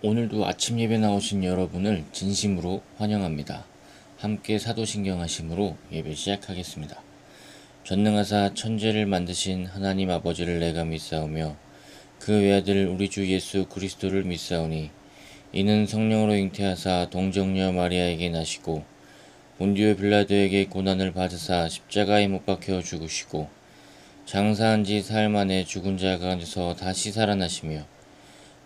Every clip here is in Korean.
오늘도 아침 예배 나오신 여러분을 진심으로 환영합니다. 함께 사도신경 하심으로 예배 시작하겠습니다. 전능하사 천지를 만드신 하나님 아버지를 내가 믿사오며 그 외아들 우리 주 예수 그리스도를 믿사오니 이는 성령으로 잉태하사 동정녀 마리아에게 나시고 본디오 빌라도에게 고난을 받으사 십자가에 못 박혀 죽으시고 장사한 지 사흘 만에 죽은 자 가운데서 다시 살아나시며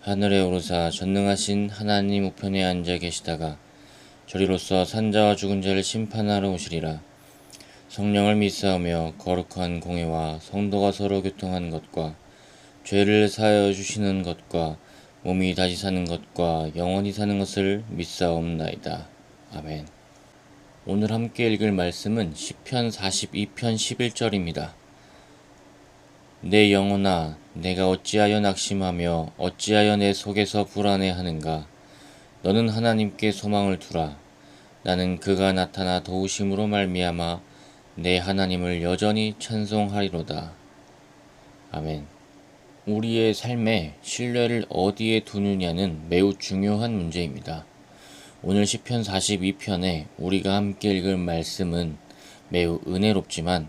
하늘에 오르사 전능하신 하나님 우편에 앉아 계시다가 저리로서 산자와 죽은 자를 심판하러 오시리라. 성령을 믿사오며 거룩한 공회와 성도가 서로 교통하는 것과 죄를 사하여 주시는 것과 몸이 다시 사는 것과 영원히 사는 것을 믿사옵나이다. 아멘. 오늘 함께 읽을 말씀은 시편 42편 11절입니다. 내 영혼아, 내가 어찌하여 낙심하며 어찌하여 내 속에서 불안해하는가? 너는 하나님께 소망을 두라. 나는 그가 나타나 도우심으로 말미암아 내 하나님을 여전히 찬송하리로다. 아멘. 우리의 삶에 신뢰를 어디에 두느냐는 매우 중요한 문제입니다. 오늘 시편 42편에 우리가 함께 읽을 말씀은 매우 은혜롭지만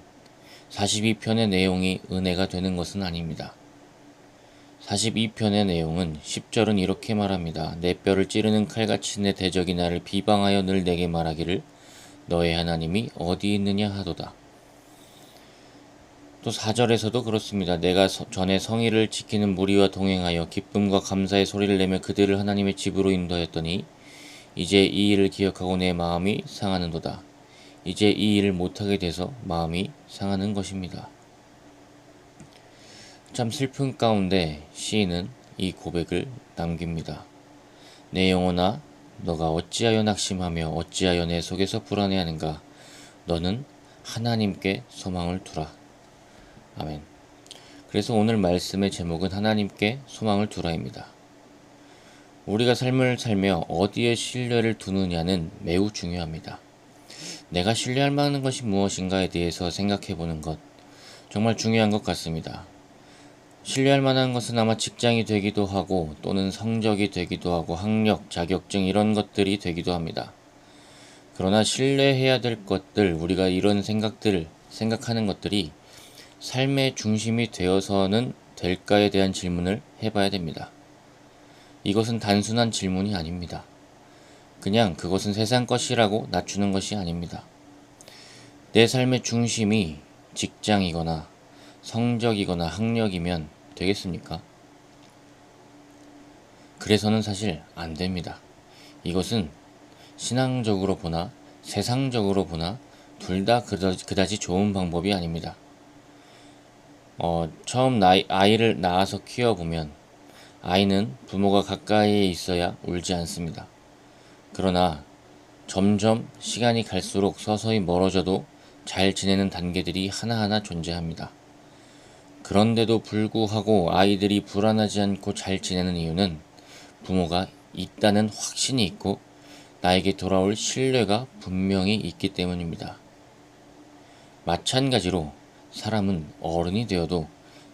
42편의 내용이 은혜가 되는 것은 아닙니다. 42편의 내용은 10절은 이렇게 말합니다. 내 뼈를 찌르는 칼같이 내 대적이 나를 비방하여 늘 내게 말하기를 너의 하나님이 어디 있느냐 하도다. 또 4절에서도 그렇습니다. 내가 전에 성의를 지키는 무리와 동행하여 기쁨과 감사의 소리를 내며 그들을 하나님의 집으로 인도하였더니 이제 이 일을 기억하고 내 마음이 상하는도다. 이제 이 일을 못하게 돼서 마음이 상하는 것입니다. 참 슬픈 가운데 시인은 이 고백을 남깁니다. 내 영혼아, 너가 어찌하여 낙심하며 어찌하여 내 속에서 불안해하는가? 너는 하나님께 소망을 두라. 아멘. 그래서 오늘 말씀의 제목은 하나님께 소망을 두라입니다. 우리가 삶을 살며 어디에 신뢰를 두느냐는 매우 중요합니다. 내가 신뢰할 만한 것이 무엇인가에 대해서 생각해 보는 것, 정말 중요한 것 같습니다. 신뢰할 만한 것은 아마 직장이 되기도 하고 또는 성적이 되기도 하고 학력, 자격증 이런 것들이 되기도 합니다. 그러나 신뢰해야 될 것들, 우리가 이런 생각하는 것들이 삶의 중심이 되어서는 될까에 대한 질문을 해봐야 됩니다. 이것은 단순한 질문이 아닙니다. 그냥 그것은 세상 것이라고 낮추는 것이 아닙니다. 내 삶의 중심이 직장이거나 성적이거나 학력이면 되겠습니까? 그래서는 사실 안 됩니다. 이것은 신앙적으로 보나 세상적으로 보나 둘 다 그다지 좋은 방법이 아닙니다. 처음 아이를 낳아서 키워보면 아이는 부모가 가까이에 있어야 울지 않습니다. 그러나 점점 시간이 갈수록 서서히 멀어져도 잘 지내는 단계들이 하나하나 존재합니다. 그런데도 불구하고 아이들이 불안하지 않고 잘 지내는 이유는 부모가 있다는 확신이 있고 나에게 돌아올 신뢰가 분명히 있기 때문입니다. 마찬가지로 사람은 어른이 되어도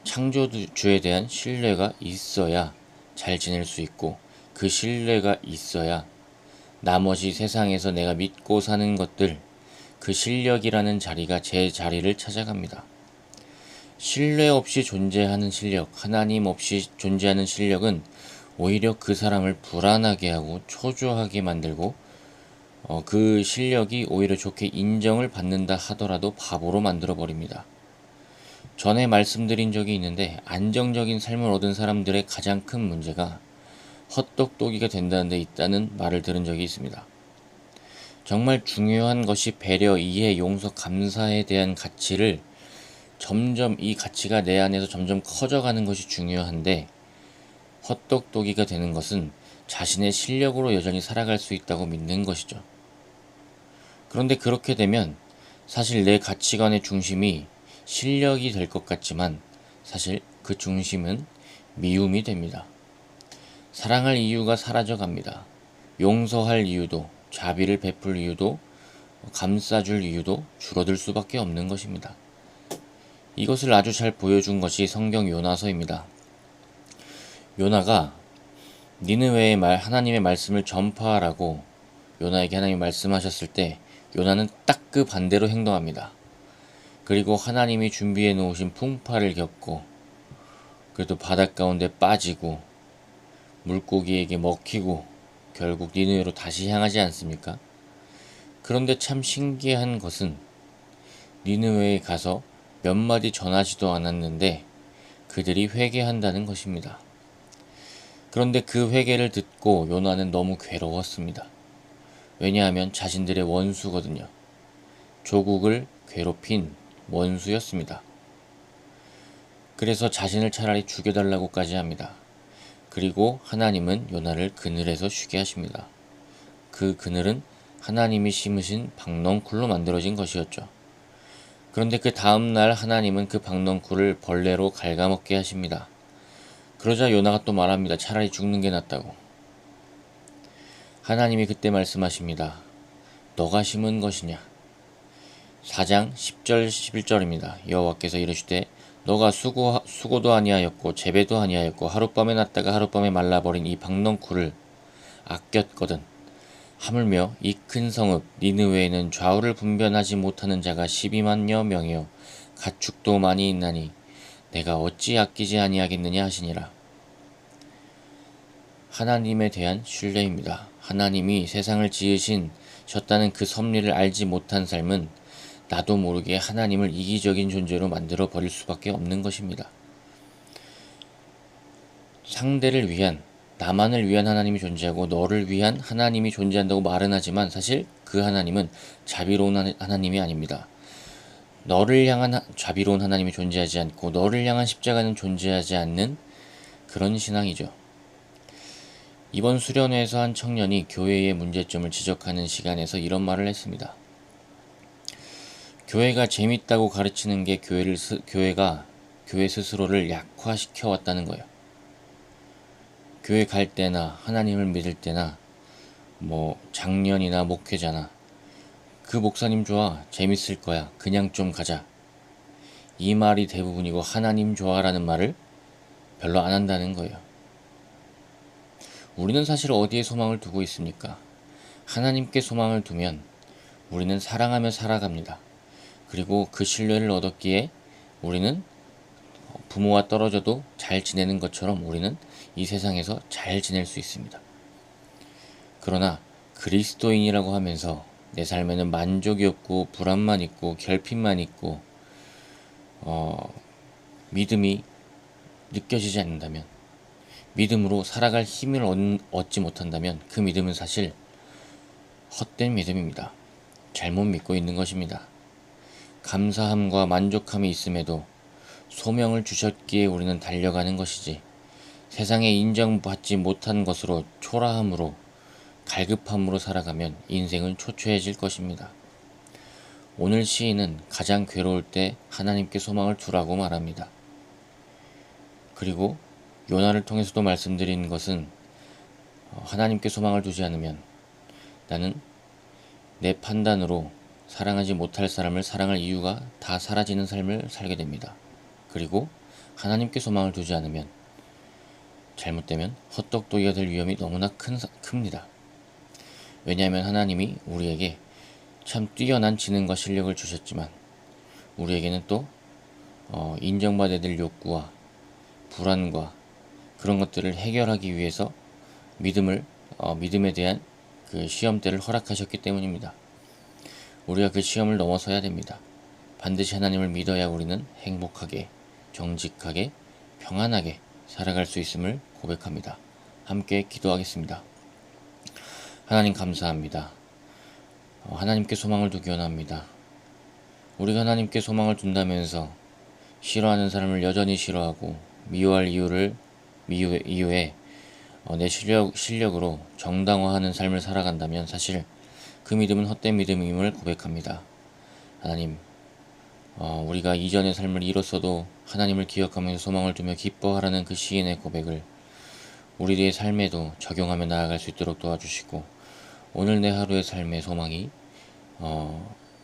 창조주에 대한 신뢰가 있어야 잘 지낼 수 있고 그 신뢰가 있어야 나머지 세상에서 내가 믿고 사는 것들, 그 실력이라는 자리가 제 자리를 찾아갑니다. 신뢰 없이 존재하는 실력, 하나님 없이 존재하는 실력은 오히려 그 사람을 불안하게 하고 초조하게 만들고 그 실력이 오히려 좋게 인정을 받는다 하더라도 바보로 만들어버립니다. 전에 말씀드린 적이 있는데 안정적인 삶을 얻은 사람들의 가장 큰 문제가 헛똑똑이가 된다는 데 있다는 말을 들은 적이 있습니다. 정말 중요한 것이 배려, 이해, 용서, 감사에 대한 가치를 점점 이 가치가 내 안에서 점점 커져가는 것이 중요한데 헛똑똑이가 되는 것은 자신의 실력으로 여전히 살아갈 수 있다고 믿는 것이죠. 그런데 그렇게 되면 사실 내 가치관의 중심이 실력이 될 것 같지만 사실 그 중심은 미움이 됩니다. 사랑할 이유가 사라져 갑니다. 용서할 이유도, 자비를 베풀 이유도, 감싸줄 이유도 줄어들 수밖에 없는 것입니다. 이것을 아주 잘 보여준 것이 성경 요나서입니다. 요나가 니느웨의 하나님의 말씀을 전파하라고 요나에게 하나님이 말씀하셨을 때 요나는 딱 그 반대로 행동합니다. 그리고 하나님이 준비해 놓으신 풍파를 겪고 그래도 바닷 가운데 빠지고 물고기에게 먹히고 결국 니느웨로 다시 향하지 않습니까? 그런데 참 신기한 것은 니느웨에 가서 몇 마디 전하지도 않았는데 그들이 회개한다는 것입니다. 그런데 그 회개를 듣고 요나는 너무 괴로웠습니다. 왜냐하면 자신들의 원수거든요. 조국을 괴롭힌 원수였습니다. 그래서 자신을 차라리 죽여달라고까지 합니다. 그리고 하나님은 요나를 그늘에서 쉬게 하십니다. 그 그늘은 하나님이 심으신 박넝쿨로 만들어진 것이었죠. 그런데 그 다음날 하나님은 그 박넝쿨을 벌레로 갉아먹게 하십니다. 그러자 요나가 또 말합니다. 차라리 죽는 게 낫다고. 하나님이 그때 말씀하십니다. 너가 심은 것이냐. 4장 10절 11절입니다. 여호와께서 이르시되 너가 수고도 아니하였고 재배도 아니하였고 하룻밤에 났다가 하룻밤에 말라버린 이 박넝쿨을 아꼈거든. 하물며 이 큰 성읍 니느웨에는 좌우를 분별하지 못하는 자가 12만여 명이요 가축도 많이 있나니 내가 어찌 아끼지 아니하겠느냐 하시니라. 하나님에 대한 신뢰입니다. 하나님이 세상을 지으셨다는 그 섭리를 알지 못한 삶은 나도 모르게 하나님을 이기적인 존재로 만들어 버릴 수밖에 없는 것입니다. 상대를 위한, 나만을 위한 하나님이 존재하고 너를 위한 하나님이 존재한다고 말은 하지만 사실 그 하나님은 자비로운 하나님이 아닙니다. 너를 향한 자비로운 하나님이 존재하지 않고 너를 향한 십자가는 존재하지 않는 그런 신앙이죠. 이번 수련회에서 한 청년이 교회의 문제점을 지적하는 시간에서 이런 말을 했습니다. 교회가 재밌다고 가르치는 게 교회가 교회 스스로를 약화시켜 왔다는 거예요. 교회 갈 때나 하나님을 믿을 때나 장년이나 목회자나 그 목사님 좋아, 재밌을 거야, 그냥 좀 가자. 이 말이 대부분이고 하나님 좋아라는 말을 별로 안 한다는 거예요. 우리는 사실 어디에 소망을 두고 있습니까? 하나님께 소망을 두면 우리는 사랑하며 살아갑니다. 그리고 그 신뢰를 얻었기에 우리는 부모와 떨어져도 잘 지내는 것처럼 우리는 이 세상에서 잘 지낼 수 있습니다. 그러나 그리스도인이라고 하면서 내 삶에는 만족이 없고 불안만 있고 결핍만 있고 믿음이 느껴지지 않는다면, 믿음으로 살아갈 힘을 얻지 못한다면 그 믿음은 사실 헛된 믿음입니다. 잘못 믿고 있는 것입니다. 감사함과 만족함이 있음에도 소명을 주셨기에 우리는 달려가는 것이지 세상에 인정받지 못한 것으로 초라함으로 갈급함으로 살아가면 인생은 초췌해질 것입니다. 오늘 시인은 가장 괴로울 때 하나님께 소망을 두라고 말합니다. 그리고 요나를 통해서도 말씀드린 것은 하나님께 소망을 두지 않으면 나는 내 판단으로 사랑하지 못할 사람을 사랑할 이유가 다 사라지는 삶을 살게 됩니다. 그리고 하나님께 소망을 두지 않으면 잘못되면 헛똑똑이가 될 위험이 너무나 큽니다. 왜냐하면 하나님이 우리에게 참 뛰어난 지능과 실력을 주셨지만 우리에게는 또 인정받아야 될 욕구와 불안과 그런 것들을 해결하기 위해서 믿음에 대한 그 시험대를 허락하셨기 때문입니다. 우리가 그 시험을 넘어서야 됩니다. 반드시 하나님을 믿어야 우리는 행복하게, 정직하게, 평안하게 살아갈 수 있음을 고백합니다. 함께 기도하겠습니다. 하나님 감사합니다. 하나님께 소망을 두기 원합니다. 우리가 하나님께 소망을 둔다면서 싫어하는 사람을 여전히 싫어하고 미워할 이유에 내 실력으로 정당화하는 삶을 살아간다면 사실 그 믿음은 헛된 믿음임을 고백합니다. 하나님, 우리가 이전의 삶을 잃었어도 하나님을 기억하면서 소망을 두며 기뻐하라는 그 시인의 고백을 우리의 삶에도 적용하며 나아갈 수 있도록 도와주시고 오늘 내 하루의 삶의 소망이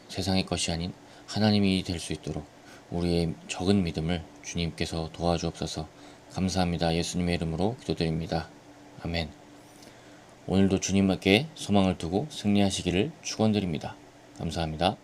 세상의 것이 아닌 하나님이 될 수 있도록 우리의 적은 믿음을 주님께서 도와주옵소서. 감사합니다. 예수님의 이름으로 기도드립니다. 아멘. 오늘도 주님께 소망을 두고 승리하시기를 축원드립니다. 감사합니다.